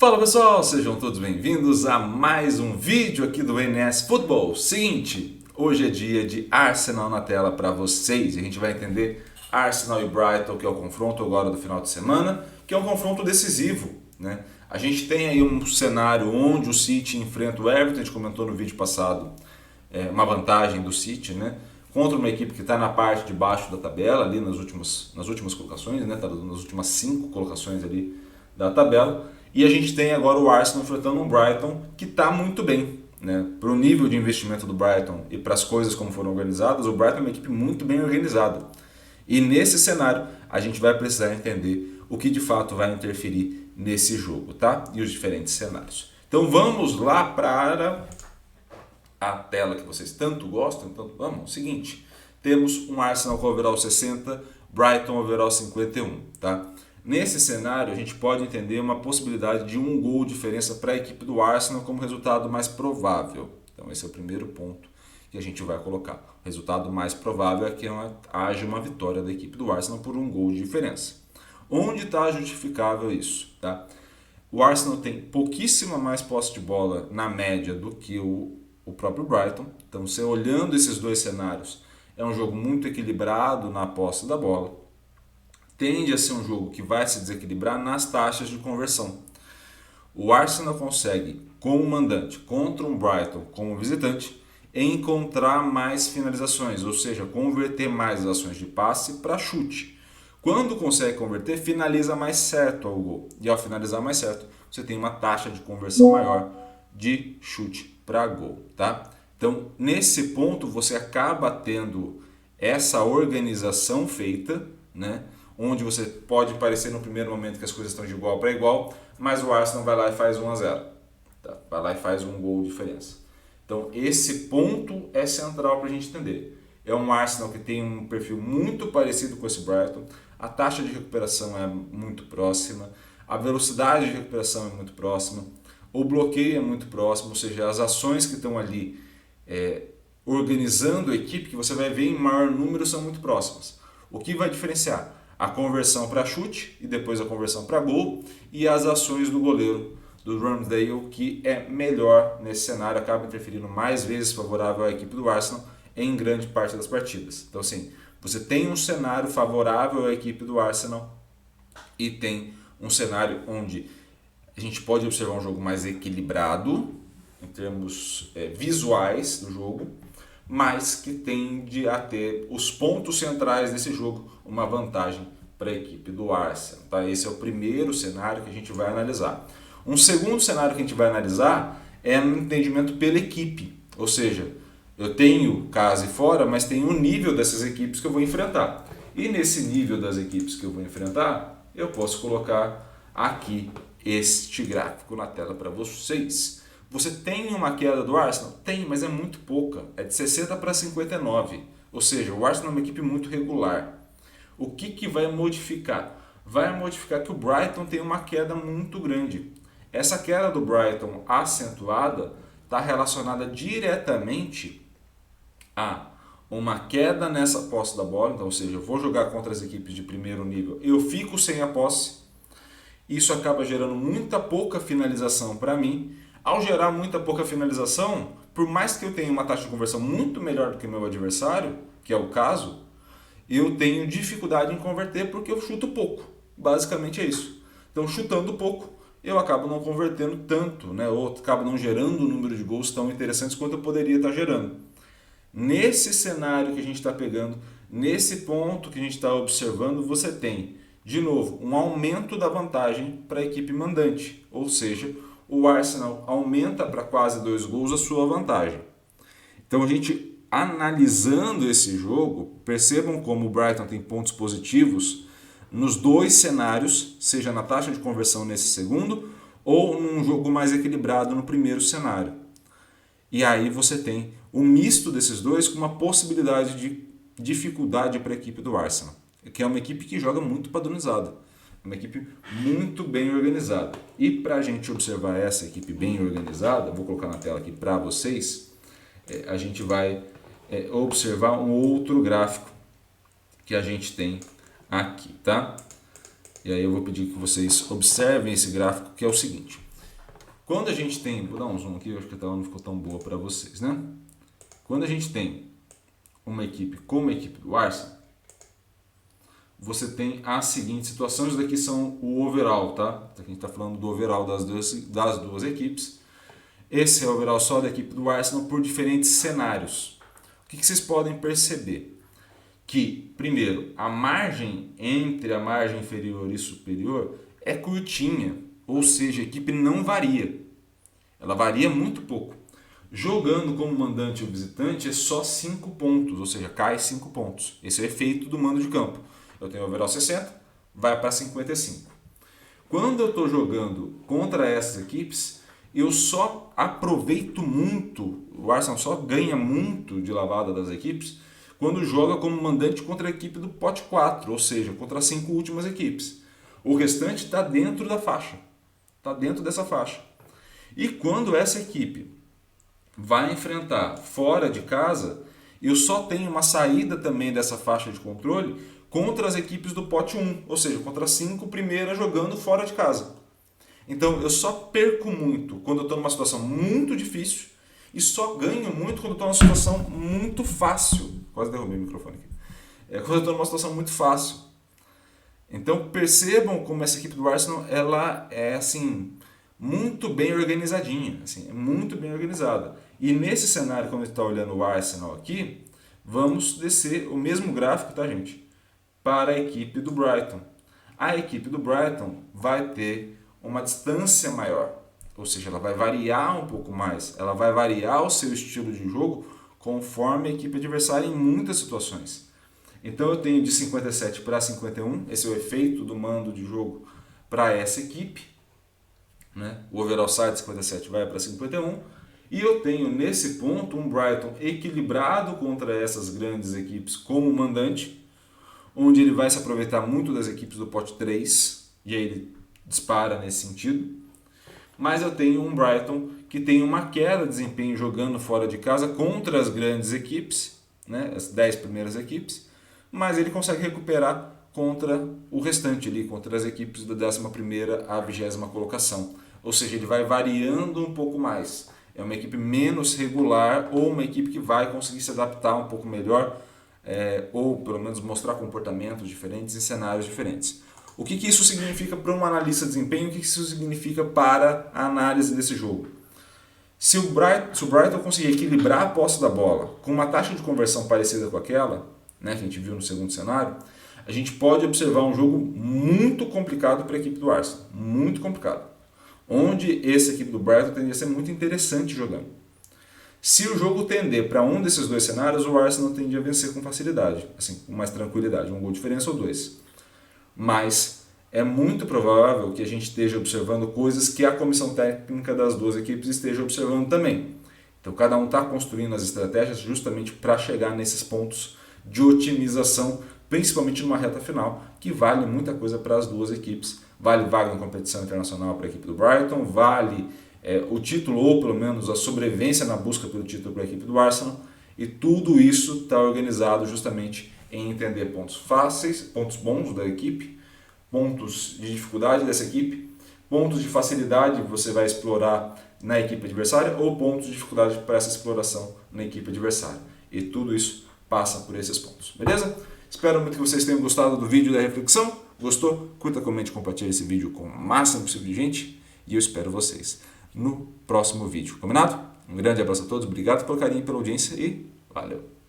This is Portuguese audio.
Fala pessoal, sejam todos bem-vindos a mais um vídeo aqui do NS Football. Seguinte, hoje é dia de Arsenal na tela para vocês e a gente vai entender Arsenal e Brighton, que é o confronto agora do final de semana, que é um confronto decisivo, né? A gente tem aí um cenário onde o City enfrenta o Everton, a gente comentou no vídeo passado, uma vantagem do City, né? Contra uma equipe que está na parte de baixo da tabela, ali nas últimas colocações, né? Tá nas últimas 5 colocações ali da tabela. E a gente tem agora o Arsenal enfrentando um Brighton que está muito bem, né? Para o nível de investimento do Brighton e para as coisas como foram organizadas, o Brighton é uma equipe muito bem organizada. E nesse cenário a gente vai precisar entender o que de fato vai interferir nesse jogo, tá? E os diferentes cenários. Então vamos lá para a tela que vocês tanto gostam. Então vamos, seguinte, temos um Arsenal com overall 60, Brighton overall 51, tá? Nesse cenário, a gente pode entender uma possibilidade de um gol de diferença para a equipe do Arsenal como resultado mais provável. Então, esse é o primeiro ponto que a gente vai colocar. O resultado mais provável é que haja uma vitória da equipe do Arsenal por um gol de diferença. Onde está justificável isso? Tá? O Arsenal tem pouquíssima mais posse de bola na média do que o próprio Brighton. Então, você olhando esses dois cenários, é um jogo muito equilibrado na posse da bola. Tende a ser um jogo que vai se desequilibrar nas taxas de conversão. O Arsenal consegue, como mandante, contra um Brighton como visitante, encontrar mais finalizações, ou seja, converter mais as ações de passe para chute. Quando consegue converter, finaliza mais certo ao gol. E ao finalizar mais certo, você tem uma taxa de conversão maior de chute para gol. Tá? Então, nesse ponto, você acaba tendo essa organização feita, né? Onde você pode parecer no primeiro momento que as coisas estão de igual para igual, mas o Arsenal vai lá e faz 1-0. Tá? Vai lá e faz um gol de diferença. Então esse ponto é central para a gente entender. É um Arsenal que tem um perfil muito parecido com esse Brighton, a taxa de recuperação é muito próxima, a velocidade de recuperação é muito próxima, o bloqueio é muito próximo, ou seja, as ações que estão ali organizando a equipe, que você vai ver em maior número, são muito próximas. O que vai diferenciar? A conversão para chute e depois a conversão para gol e as ações do goleiro do Ramsdale, que é melhor nesse cenário, acaba interferindo mais vezes favorável à equipe do Arsenal em grande parte das partidas. Então assim, você tem um cenário favorável à equipe do Arsenal e tem um cenário onde a gente pode observar um jogo mais equilibrado em termos visuais do jogo, mas que tende a ter os pontos centrais desse jogo uma vantagem para a equipe do Arsenal. Tá? Esse é o primeiro cenário que a gente vai analisar. Um segundo cenário que a gente vai analisar é no entendimento pela equipe, ou seja, eu tenho casa e fora, mas tenho o nível dessas equipes que eu vou enfrentar. E nesse nível das equipes que eu vou enfrentar, eu posso colocar aqui este gráfico na tela para vocês. Você tem uma queda do Arsenal? Tem, mas é muito pouca. É de 60 para 59. Ou seja, o Arsenal é uma equipe muito regular. O que vai modificar? Vai modificar que o Brighton tem uma queda muito grande. Essa queda do Brighton acentuada está relacionada diretamente a uma queda nessa posse da bola. Então, ou seja, eu vou jogar contra as equipes de primeiro nível, eu fico sem a posse. Isso acaba gerando muita pouca finalização para mim. Ao gerar muita pouca finalização, por mais que eu tenha uma taxa de conversão muito melhor do que o meu adversário, que é o caso, eu tenho dificuldade em converter porque eu chuto pouco. Basicamente é isso. Então, chutando pouco, eu acabo não convertendo tanto, né? Ou acabo não gerando um número de gols tão interessantes quanto eu poderia estar gerando. Nesse cenário que a gente está pegando, nesse ponto que a gente está observando, você tem, de novo, um aumento da vantagem para a equipe mandante, ou seja, o Arsenal aumenta para quase 2 gols a sua vantagem. Então a gente, analisando esse jogo, percebam como o Brighton tem pontos positivos nos dois cenários, seja na taxa de conversão nesse segundo ou num jogo mais equilibrado no primeiro cenário. E aí você tem um misto desses dois com uma possibilidade de dificuldade para a equipe do Arsenal, que é uma equipe que joga muito padronizada. Uma equipe muito bem organizada. E para a gente observar essa equipe bem organizada, vou colocar na tela aqui para vocês, a gente vai observar um outro gráfico que a gente tem aqui, tá? E aí eu vou pedir que vocês observem esse gráfico, que é o seguinte. Quando a gente tem, vou dar um zoom aqui, eu acho que a tela não ficou tão boa para vocês, né? Quando a gente tem uma equipe como a equipe do Arsenal, você tem as seguintes situações. Isso daqui são o overall, tá? Aqui a gente está falando do overall das duas equipes. Esse é o overall só da equipe do Arsenal por diferentes cenários. O que vocês podem perceber? Que, primeiro, a margem entre a margem inferior e superior é curtinha, ou seja, a equipe não varia. Ela varia muito pouco. Jogando como mandante ou visitante é só 5 pontos, ou seja, cai 5 pontos. Esse é o efeito do mando de campo. Eu tenho overall 60, vai para 55. Quando eu estou jogando contra essas equipes, eu só aproveito muito, o Arsenal só ganha muito de lavada das equipes quando joga como mandante contra a equipe do pote 4, ou seja, contra as 5 últimas equipes. O restante está dentro da faixa, está dentro dessa faixa. E quando essa equipe vai enfrentar fora de casa, eu só tenho uma saída também dessa faixa de controle contra as equipes do pote 1, ou seja, contra as 5 primeiras jogando fora de casa. Então eu só perco muito quando eu estou numa situação muito difícil e só ganho muito quando eu estou numa situação muito fácil. Quase derrubei o microfone aqui. Quando eu estou numa situação muito fácil. Então percebam como essa equipe do Arsenal ela é assim muito bem organizadinha, assim, é muito bem organizada. E nesse cenário, quando a gente está olhando o Arsenal aqui, vamos descer o mesmo gráfico, tá, gente? Para a equipe do Brighton. A equipe do Brighton vai ter uma distância maior, ou seja, ela vai variar um pouco mais, ela vai variar o seu estilo de jogo conforme a equipe adversária em muitas situações. Então eu tenho de 57 para 51, esse é o efeito do mando de jogo para essa equipe, né? O overall sai de 57 vai para 51, e eu tenho nesse ponto um Brighton equilibrado contra essas grandes equipes como mandante, onde ele vai se aproveitar muito das equipes do pote 3, e aí ele dispara nesse sentido. Mas eu tenho um Brighton que tem uma queda de desempenho jogando fora de casa contra as grandes equipes, né, as 10 primeiras equipes, mas ele consegue recuperar contra o restante ali, contra as equipes da 11ª à 20ª colocação. Ou seja, ele vai variando um pouco mais. É uma equipe menos regular ou uma equipe que vai conseguir se adaptar um pouco melhor, ou pelo menos mostrar comportamentos diferentes em cenários diferentes. O que isso significa para um analista de desempenho? O que isso significa para a análise desse jogo? Se o Brighton conseguir equilibrar a posse da bola com uma taxa de conversão parecida com aquela, né, que a gente viu no segundo cenário, a gente pode observar um jogo muito complicado para a equipe do Arsenal. Muito complicado. Onde essa equipe do Brighton tende a ser muito interessante jogando. Se o jogo tender para um desses dois cenários, o Arsenal tende a vencer com facilidade, assim, com mais tranquilidade, um gol de diferença ou dois. Mas é muito provável que a gente esteja observando coisas que a comissão técnica das duas equipes esteja observando também. Então cada um está construindo as estratégias justamente para chegar nesses pontos de otimização, principalmente numa reta final, que vale muita coisa para as duas equipes. Vale vaga na competição internacional para a equipe do Brighton, vale o título ou pelo menos a sobrevivência na busca pelo título para a equipe do Arsenal, e tudo isso está organizado justamente em entender pontos fáceis, pontos bons da equipe, pontos de dificuldade dessa equipe, pontos de facilidade que você vai explorar na equipe adversária ou pontos de dificuldade para essa exploração na equipe adversária. E tudo isso passa por esses pontos, beleza? Espero muito que vocês tenham gostado do vídeo da reflexão. Gostou? Curta, comente, compartilhe esse vídeo com o máximo possível de gente e eu espero vocês no próximo vídeo, combinado? Um grande abraço a todos, obrigado pelo carinho e pela audiência e valeu!